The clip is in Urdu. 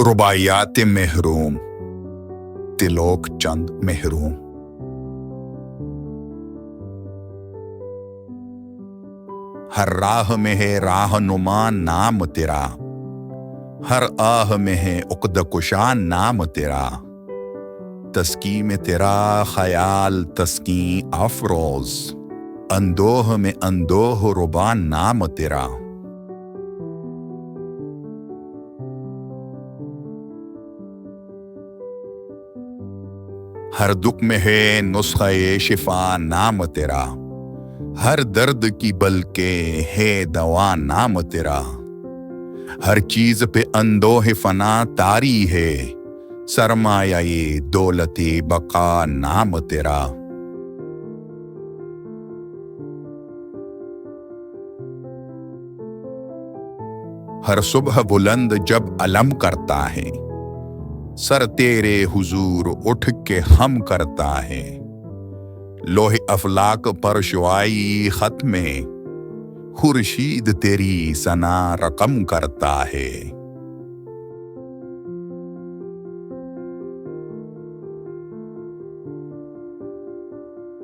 رباعیات محروم، تلوک چند محروم۔ ہر راہ میں ہے راہ نما نام تیرا، ہر آہ میں ہے عقد کشا نام تیرا، تسکین میں تیرا خیال تسکین افروز، اندوہ میں اندوہ ربا نام تیرا۔ ہر دکھ میں ہے نسخہ شفا نام تیرا، ہر درد کی بلکہ ہے دوا نام تیرا، ہر چیز پہ اندوہ فنا طاری ہے، سرمایہ دولت بقا نام تیرا۔ ہر صبح بلند جب علم کرتا ہے، سر تیرے حضور اٹھ کے ہم کرتا ہے، لوح افلاک پر شعاعی خط میں خورشید تیری ثنا رقم کرتا ہے۔